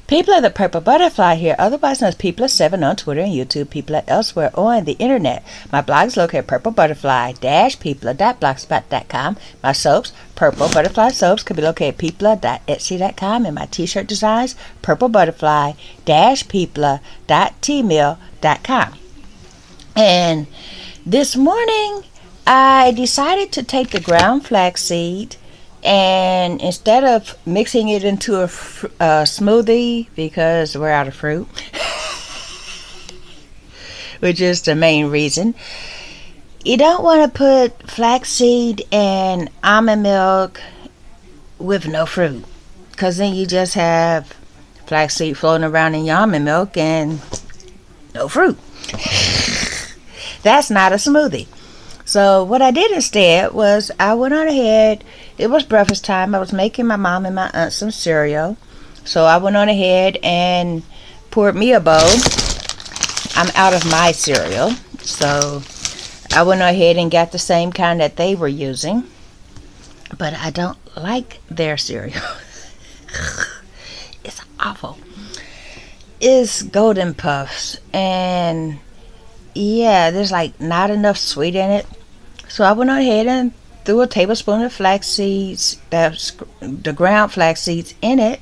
People of the Purple Butterfly here, otherwise known as People7 on Twitter and YouTube, People elsewhere on the internet. My blog is located at purplebutterfly-people.blogspot.com. My soaps, Purple Butterfly Soaps, can be located at people.etsy.com. And my t-shirt designs, purplebutterfly-people.tmail.com. And this morning, I decided to take the ground flaxseed, and instead of mixing it into a smoothie, because we're out of fruit, which is the main reason, you don't want to put flaxseed and almond milk with no fruit, because then you just have flaxseed floating around in your almond milk and no fruit. That's not a smoothie. So what I did instead was I went on ahead. It was breakfast time. I was making my mom and my aunt some cereal. So I went on ahead and poured me a bowl. I'm out of my cereal. So I went on ahead and got the same kind that they were using. But I don't like their cereal. It's awful. It's Golden Puffs. And yeah, there's like not enough sweet in it. So I went on ahead and threw a tablespoon of flax seeds, the ground flax seeds, in it,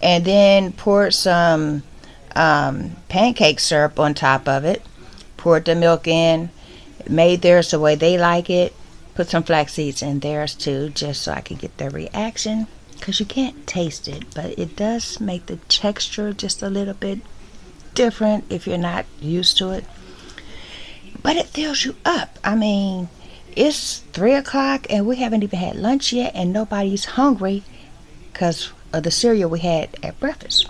and then poured some pancake syrup on top of it. Poured the milk in, made theirs the way they like it. Put some flax seeds in theirs too, just so I could get their reaction. Because you can't taste it, but it does make the texture just a little bit different if you're not used to it. But it fills you up. I mean, it's 3 o'clock and we haven't even had lunch yet, and nobody's hungry because of the cereal we had at breakfast.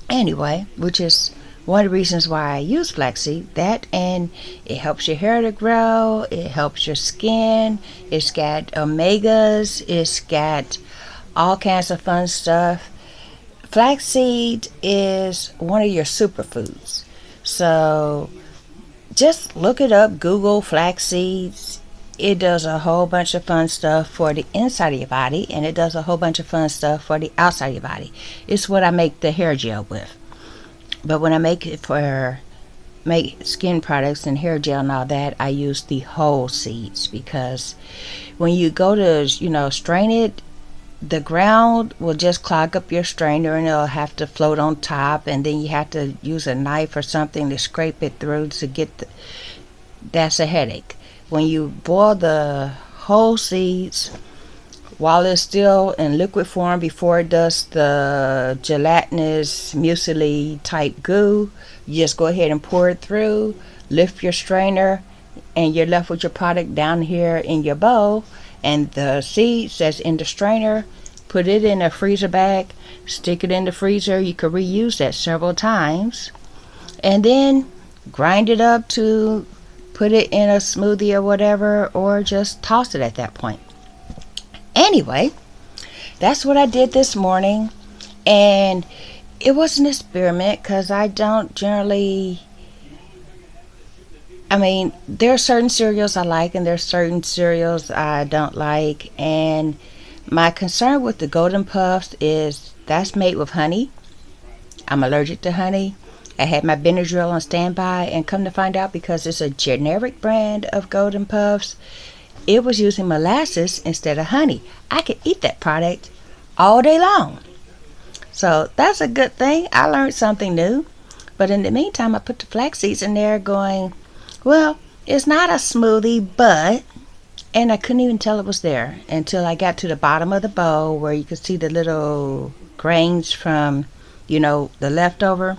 Anyway, which is one of the reasons why I use flaxseed. That, and it helps your hair to grow, it helps your skin, it's got omegas, it's got all kinds of fun stuff. Flaxseed is one of your superfoods. So just look it up, Google flax seeds. It does a whole bunch of fun stuff for the inside of your body, and it does a whole bunch of fun stuff for the outside of your body. It's what I make the hair gel with. But when I make it make skin products and hair gel and all that, I use the whole seeds, because when you go to, strain it, the ground will just clog up your strainer and it'll have to float on top, and then you have to use a knife or something to scrape it through to get that's a headache. When you boil the whole seeds while it's still in liquid form before it does the gelatinous muesli type goo, you just go ahead and pour it through, lift your strainer, and you're left with your product down here in your bowl. And the seeds that's in the strainer, put it in a freezer bag, stick it in the freezer. You could reuse that several times, and then grind it up to put it in a smoothie or whatever, or just toss it at that point. Anyway, that's what I did this morning, and it was an experiment because I don't generally, there are certain cereals I like and there are certain cereals I don't like, and my concern with the Golden Puffs is that's made with honey. I'm allergic to honey. I had my Benadryl on standby, and come to find out, because it's a generic brand of Golden Puffs, it was using molasses instead of honey. I could eat that product all day long. So that's a good thing. I learned something new. But in the meantime, I put the flax seeds in there going, well, it's not a smoothie, but, and I couldn't even tell it was there until I got to the bottom of the bowl where you could see the little grains from, the leftover.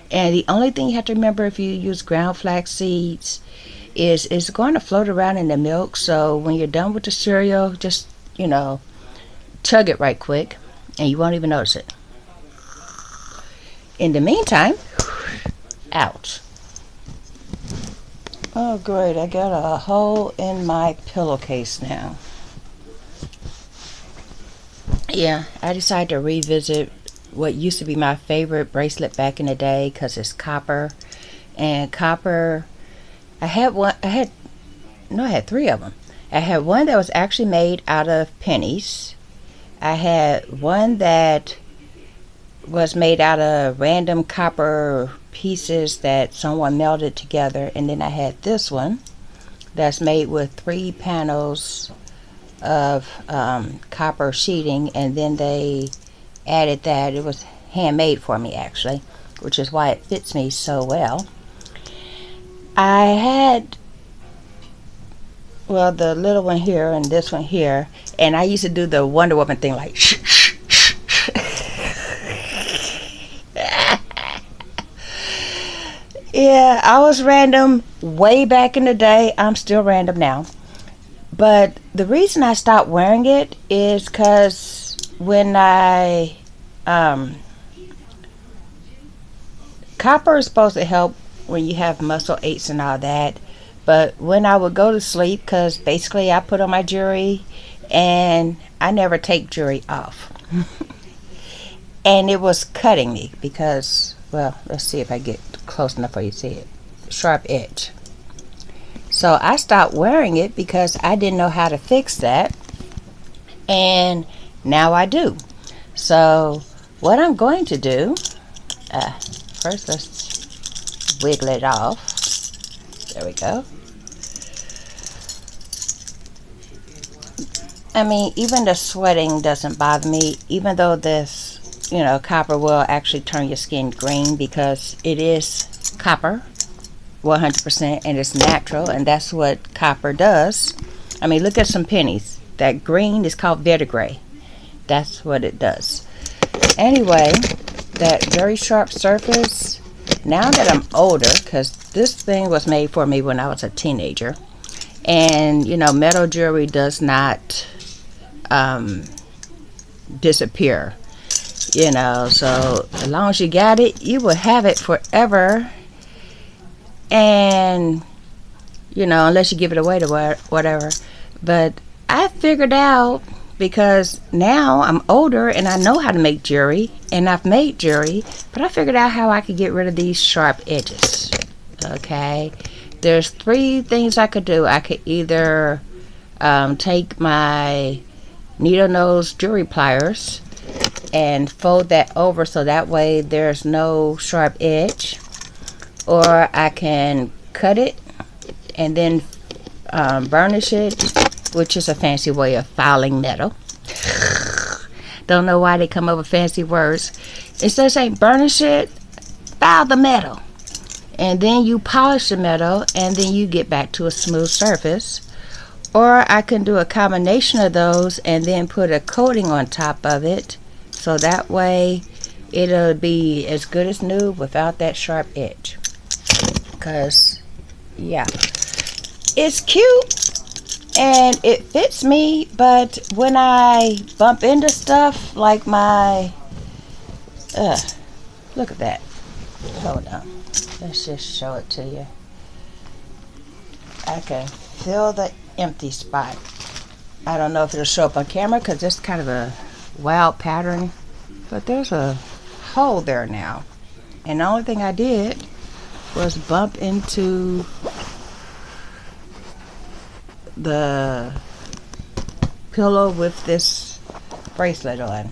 And the only thing you have to remember if you use ground flax seeds is it's going to float around in the milk. So when you're done with the cereal, just, chug it right quick and you won't even notice it. In the meantime, ouch. Oh great, I got a hole in my pillowcase now. Yeah, I decided to revisit what used to be my favorite bracelet back in the day, because it's copper. And copper, I had 3 of them. I had one that was actually made out of pennies. I had one that was made out of random copper pieces that someone melted together, and then I had this one that's made with 3 panels of copper sheeting, and then they added that. It was handmade for me actually, which is why it fits me so well. I had, well, the little one here and this one here, and I used to do the Wonder Woman thing, like shh, shh, shh, shh. Yeah, I was random way back in the day. I'm still random now. But the reason I stopped wearing it is because when copper is supposed to help when you have muscle aches and all that. But when I would go to sleep, because basically I put on my jewelry and I never take jewelry off. And it was cutting me because, well, let's see if I get close enough for you to see it. Sharp edge. So I stopped wearing it because I didn't know how to fix that. And now I do. So what I'm going to do, first let's wiggle it off. There we go. I mean, even the sweating doesn't bother me, even though this, you know, copper will actually turn your skin green because it is copper, 100%, and it's natural, and that's what copper does. I mean, look at some pennies. That green is called verdigris. That's what it does. Anyway, that very sharp surface, now that I'm older, because this thing was made for me when I was a teenager, and you know, metal jewelry does not disappear, you know, so as long as you got it, you will have it forever. And you know, unless you give it away to whatever. But I figured out, because now I'm older and I know how to make jewelry, and I've made jewelry, but I figured out how I could get rid of these sharp edges. Okay, there's 3 things I could do. I could either take my needle nose jewelry pliers and fold that over so that way there's no sharp edge, or I can cut it and then burnish it, which is a fancy way of filing metal. Don't know why they come up with fancy words. Instead of saying burnish it, file the metal, and then you polish the metal, and then you get back to a smooth surface. Or I can do a combination of those and then put a coating on top of it, so that way it'll be as good as new without that sharp edge. Because yeah, it's cute and it fits me, but when I bump into stuff like my look at that, hold on, let's just show it to you. I can feel the empty spot. I don't know if it'll show up on camera because it's kind of a wild pattern, but there's a hole there now, and the only thing I did was bump into the pillow with this bracelet on.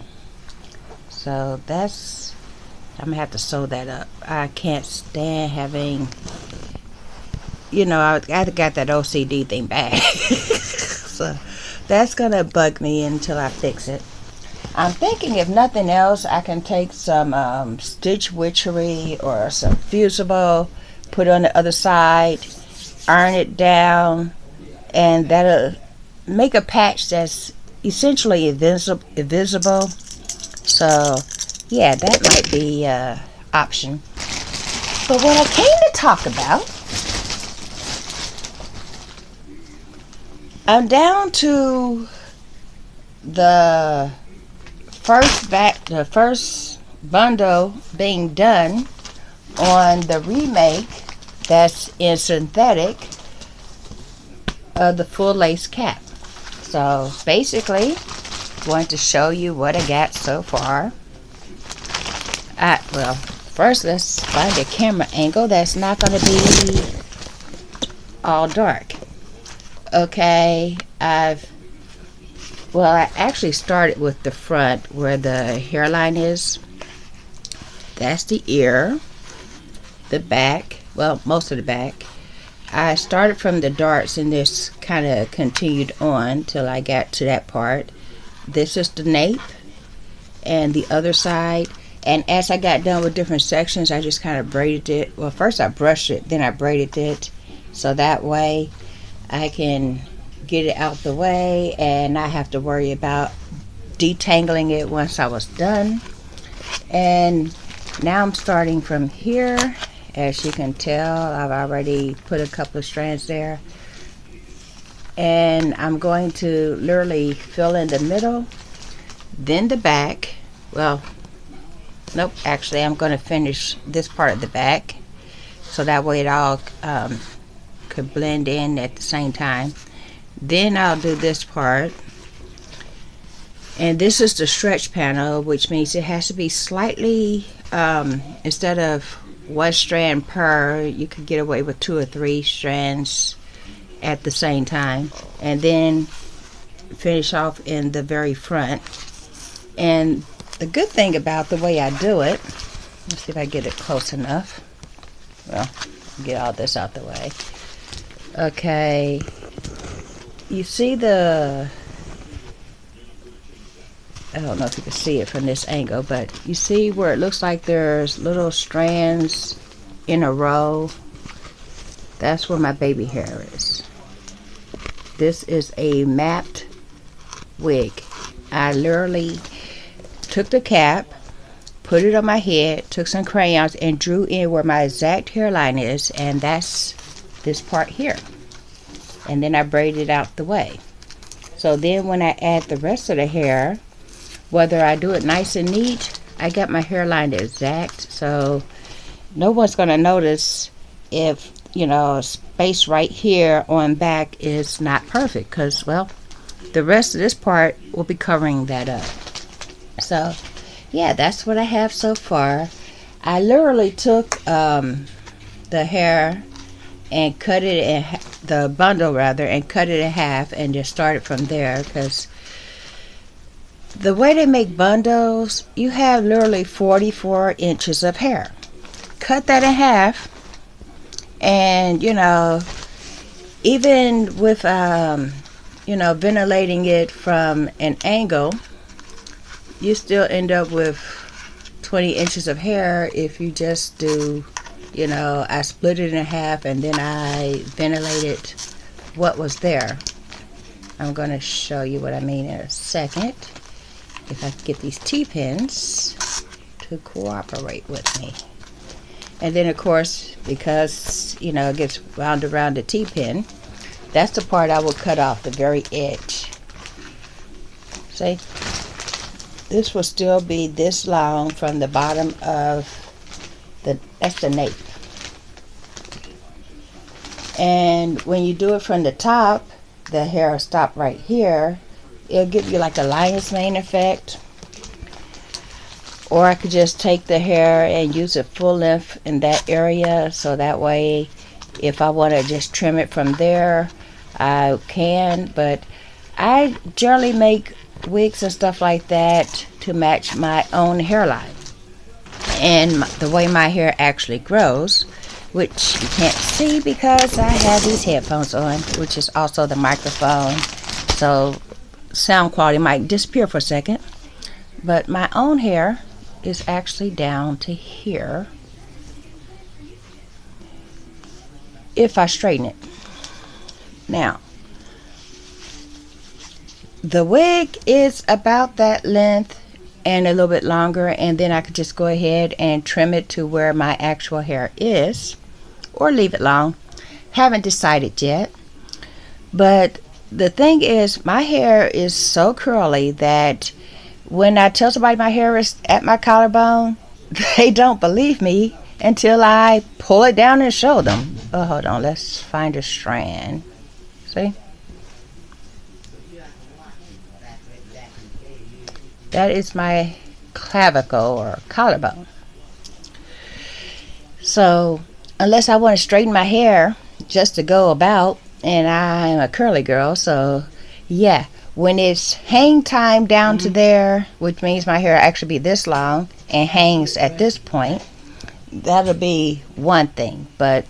So that's, I'm gonna have to sew that up. I can't stand having, you know, I got that OCD thing back. So that's gonna bug me until I fix it. I'm thinking, if nothing else, I can take some stitch witchery or some fusible, put it on the other side, iron it down, and that'll make a patch that's essentially invisible. So yeah, that might be an option. But what I came to talk about, I'm down to the first bundle being done on the remake that's in synthetic of the full lace cap. So basically, going to show you what I got so far. Well, first let's find a camera angle that's not going to be all dark. Okay, I actually started with the front where the hairline is, That's the ear, the back, well, most of the back. I started from the darts and this kind of continued on till I got to that part. This is the nape and the other side. And as I got done with different sections, I just kind of braided it. Well, first I brushed it, then I braided it, so that way I can get it out the way and not have to worry about detangling it once I was done. And now I'm starting from here. As you can tell, I've already put a couple of strands there. And I'm going to literally fill in the middle, then the back. Well, nope, actually I'm going to finish this part of the back, so that way it all could blend in at the same time. Then I'll do this part. And this is the stretch panel, which means it has to be slightly, instead of one strand per, you could get away with 2 or 3 strands at the same time, and then finish off in the very front. And the good thing about the way I do it, let's see if I get it close enough. Well, get all this out the way. Okay, you see the, I don't know if you can see it from this angle, but you see where it looks like there's little strands in a row? That's where my baby hair is. This is a mapped wig. I literally took the cap, put it on my head, took some crayons and drew in where my exact hairline is, and that's this part here. And then I braided it out the way. So then when I add the rest of the hair, whether I do it nice and neat, I got my hairline exact, so no one's going to notice if, you know, space right here on back is not perfect, because, well, the rest of this part will be covering that up. So, yeah, that's what I have so far. I literally took the hair and cut it in the bundle rather, and cut it in half and just started from there, because the way they make bundles, you have literally 44 inches of hair. Cut that in half, and you know, even with you know, ventilating it from an angle, you still end up with 20 inches of hair if you just do, you know, I split it in half and then I ventilated what was there. I'm going to show you what I mean in a second. If I can get these T-pins to cooperate with me. And then of course, because, you know, it gets wound around the T-pin, that's the part I will cut off, the very edge. See? This will still be this long from the bottom of the, that's the nape. And when you do it from the top, the hair will stop right here. It'll give you like a lion's mane effect. Or I could just take the hair and use it full length in that area, so that way if I want to just trim it from there, I can. But I generally make wigs and stuff like that to match my own hairline and the way my hair actually grows, which you can't see because I have these headphones on, which is also the microphone, so sound quality might disappear for a second. But my own hair is actually down to here if I straighten it. Now, the wig is about that length and a little bit longer, and then I could just go ahead and trim it to where my actual hair is, or leave it long. Haven't decided yet. But the thing is, my hair is so curly that when I tell somebody my hair is at my collarbone, they don't believe me until I pull it down and show them. Oh, hold on, let's find a strand. See? That is my clavicle or collarbone. So, unless I want to straighten my hair just to go about, and I'm a curly girl, so yeah, when it's hang time down to there, which means my hair actually be this long, and hangs at this point, that'll be one thing. But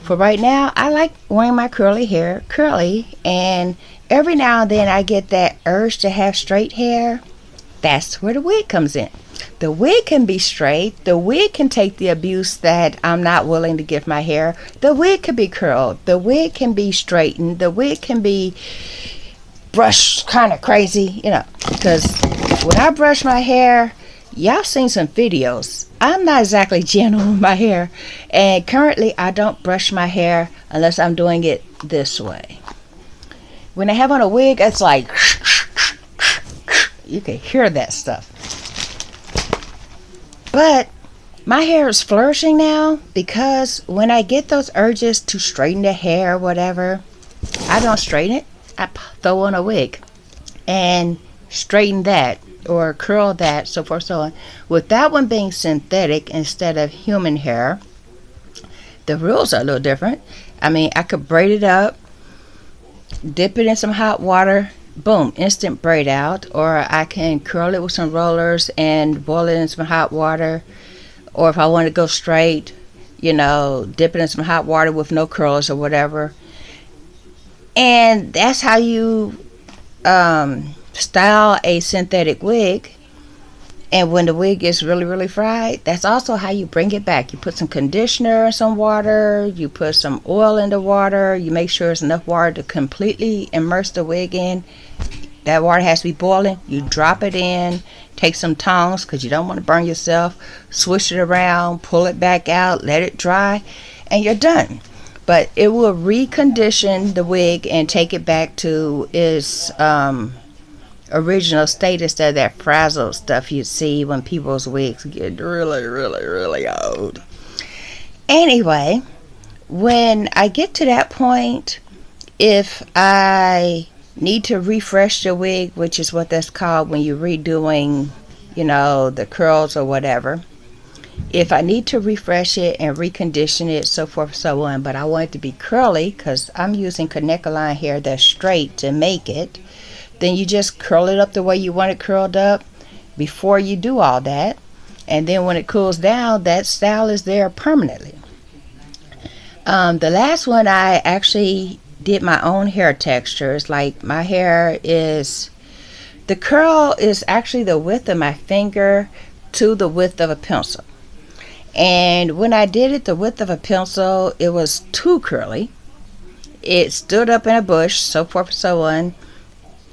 for right now, I like wearing my curly hair curly, and every now and then I get that urge to have straight hair. That's where the wig comes in. The wig can be straight. The wig can take the abuse that I'm not willing to give my hair. The wig can be curled. The wig can be straightened. The wig can be brushed kind of crazy, because when I brush my hair, y'all seen some videos. I'm not exactly gentle with my hair, and currently I don't brush my hair unless I'm doing it this way. When I have on a wig, it's like you can hear that stuff. But my hair is flourishing now, because when I get those urges to straighten the hair or whatever, I don't straighten it. I throw on a wig and straighten that or curl that, so forth, so on. With that one being synthetic instead of human hair, the rules are a little different. I mean, I could braid it up, dip it in some hot water, boom, instant braid out. Or I can curl it with some rollers and boil it in some hot water. Or if I want to go straight, dip it in some hot water with no curlers or whatever. And that's how you style a synthetic wig. And when the wig gets really, really fried, that's also how you bring it back. You put some conditioner in some water, you put some oil in the water, you make sure it's enough water to completely immerse the wig in. That water has to be boiling. You drop it in, take some tongs because you don't want to burn yourself, swish it around, pull it back out, let it dry, and you're done. But it will recondition the wig and take it back to its original state instead of that frazzled stuff you see when people's wigs get really, really, really old. Anyway, when I get to that point, if I need to refresh the wig, which is what that's called when you're redoing, the curls or whatever, if I need to refresh it and recondition it, so forth, so on, but I want it to be curly because I'm using Connect-A-Line hair that's straight to make it, then you just curl it up the way you want it curled up before you do all that. And then when it cools down, that style is there permanently. The last one, I actually did my own hair textures. Like my hair is, the curl is actually the width of my finger to the width of a pencil. And when I did it the width of a pencil, it was too curly. It stood up in a bush, so forth, so on.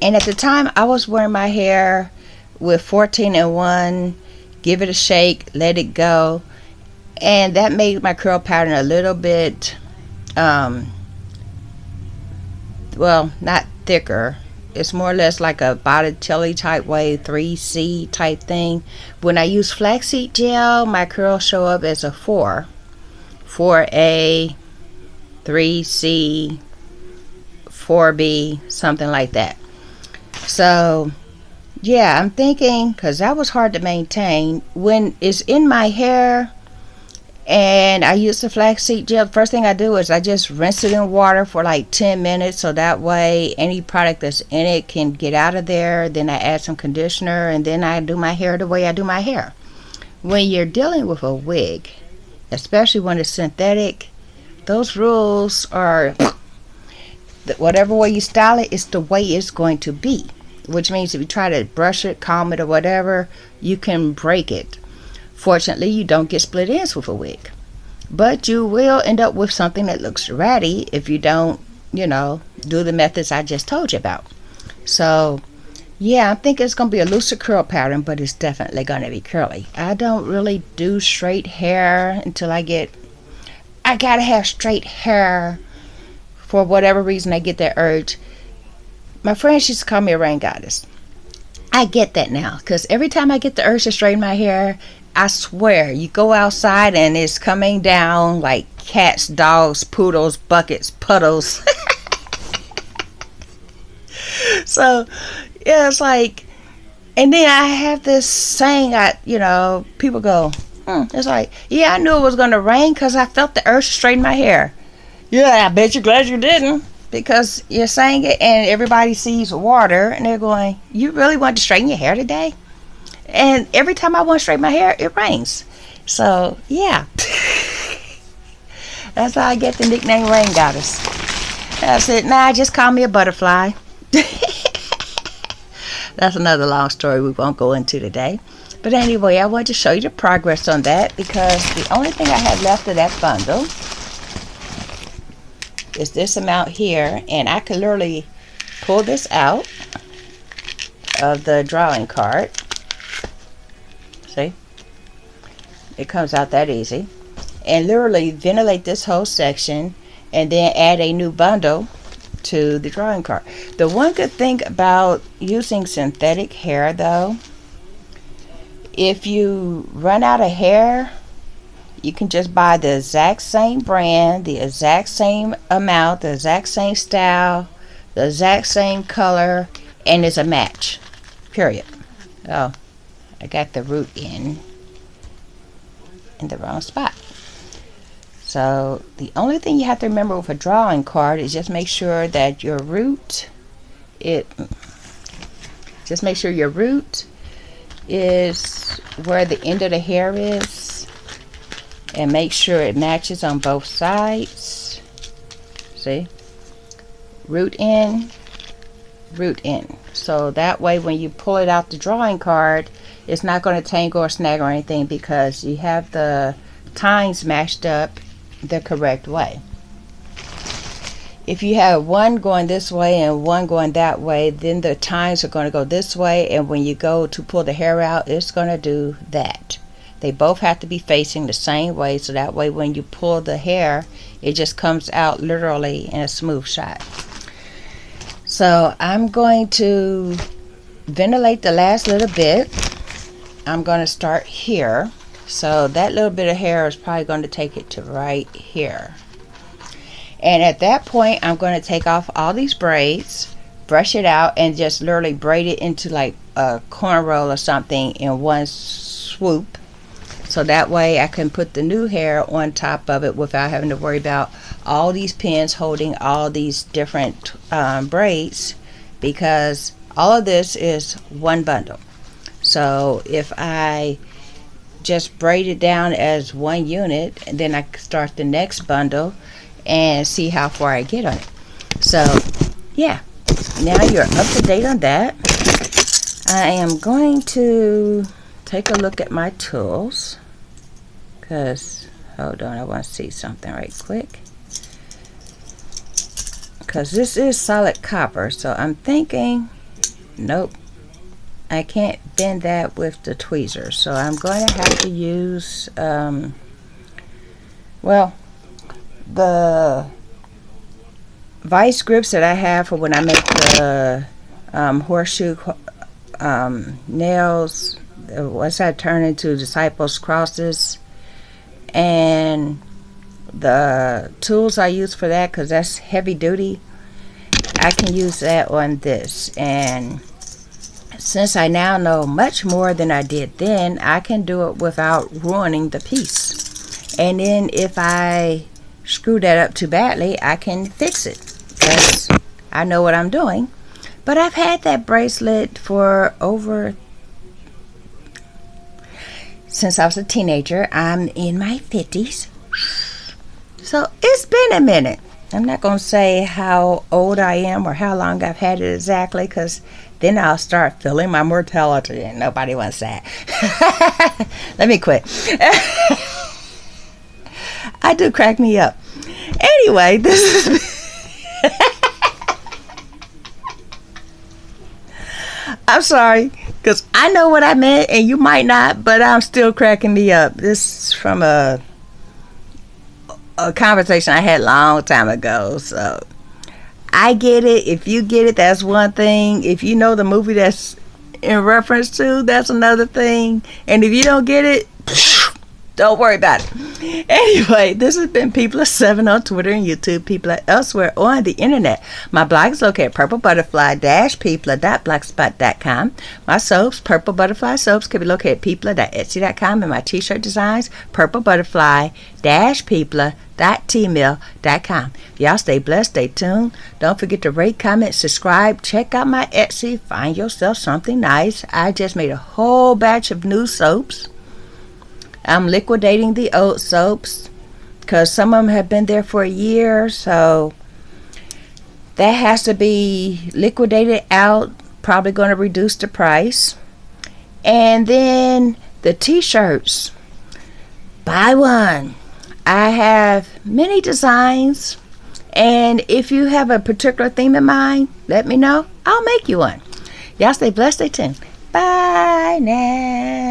And at the time, I was wearing my hair with 14-in-1, give it a shake, let it go. And that made my curl pattern a little bit, well, not thicker. It's more or less like a Botticelli type wave, 3C type thing. When I use flaxseed gel, my curls show up as a 4. 4A, 3C, 4B, something like that. So, yeah, I'm thinking, because that was hard to maintain. When it's in my hair and I use the flaxseed gel, the first thing I do is I just rinse it in water for like 10 minutes. So that way any product that's in it can get out of there. Then I add some conditioner and then I do my hair the way I do my hair. When you're dealing with a wig, especially when it's synthetic, those rules are... whatever way you style it, it's the way it's going to be. Which means if you try to brush it, comb it, or whatever, you can break it. Fortunately, you don't get split ends with a wig. But you will end up with something that looks ratty if you don't, do the methods I just told you about. So, yeah, I think it's going to be a looser curl pattern, but it's definitely going to be curly. I don't really do straight hair until I gotta have straight hair. For whatever reason, I get that urge. My friends used to call me a rain goddess. I get that now, because every time I get the urge to straighten my hair, I swear, you go outside and it's coming down like cats, dogs, poodles, buckets, puddles. So, yeah, it's like, and then I have this saying, people go, it's like, yeah, I knew it was going to rain because I felt the urge to straighten my hair. Yeah, I bet you're glad you didn't, because you're saying it and everybody sees water and they're going, you really want to straighten your hair today? And every time I want to straighten my hair, it rains. So, yeah. That's how I get the nickname Rain Goddess. That's it. Nah, just call me a butterfly. That's another long story we won't go into today. But anyway, I wanted to show you the progress on that because the only thing I have left of that bundle is this amount here. And I could literally pull this out of the drawing card. See? It comes out that easy. And literally ventilate this whole section and then add a new bundle to the drawing card. The one good thing about using synthetic hair though, if you run out of hair, you can just buy the exact same brand, the exact same amount, the exact same style, the exact same color, and it's a match. Period. Oh, I got the root in the wrong spot. So the only thing you have to remember with a drawing card is just make sure that your root, just make sure your root is where the end of the hair is, and make sure it matches on both sides. See? Root in, root in. So that way when you pull it out the drawing card, it's not going to tangle or snag or anything because you have the tines matched up the correct way. If you have one going this way and one going that way, then the tines are going to go this way, and when you go to pull the hair out, it's going to do that. They both have to be facing the same way, so that way when you pull the hair, it just comes out literally in a smooth shot. So I'm going to ventilate the last little bit. I'm going to start here. So that little bit of hair is probably going to take it to right here. And at that point, I'm going to take off all these braids, brush it out, and just literally braid it into like a cornrow or something in one swoop. So that way I can put the new hair on top of it without having to worry about all these pins holding all these different braids, because all of this is one bundle. So if I just braid it down as one unit, and then I start the next bundle and see how far I get on it. So yeah, now you're up to date on that. I am going to take a look at my tools because, hold on, I want to see something right quick, because this is solid copper. So I'm thinking, nope, I can't bend that with the tweezers, so I'm going to have to use well, the vice grips that I have for when I make the horseshoe nails, once I turn into disciples crosses, and the tools I use for that, because that's heavy duty, I can use that on this. And since I now know much more than I did then, I can do it without ruining the piece. And then if I screw that up too badly, I can fix it because I know what I'm doing. But I've had that bracelet for since I was a teenager. I'm in my 50s. So it's been a minute. I'm not going to say how old I am or how long I've had it exactly, because then I'll start feeling my mortality, and nobody wants that. Let me quit. I do crack me up. Anyway, this is... I'm sorry, because I know what I meant, and you might not, but I'm still cracking me up. This is from a conversation I had a long time ago, so I get it. If you get it, that's one thing. If you know the movie that's in reference to, that's another thing. And if you don't get it, Don't worry about it. Anyway, this has been People of 7 on Twitter and YouTube, People elsewhere on the internet. My blog is located at purplebutterfly-people.blogspot.com. My soaps, Purple Butterfly Soaps, can be located at people.etsy.com, and my t-shirt designs, purplebutterfly-people.tmail.com. Y'all stay blessed, stay tuned. Don't forget to rate, comment, subscribe. Check out my Etsy. Find yourself something nice. I just made a whole batch of new soaps. I'm liquidating the old soaps because some of them have been there for a year, so that has to be liquidated out. Probably going to reduce the price. And then the t-shirts, buy one. I have many designs, and if you have a particular theme in mind, let me know. I'll make you one. Y'all stay blessed, stay tuned. Bye now.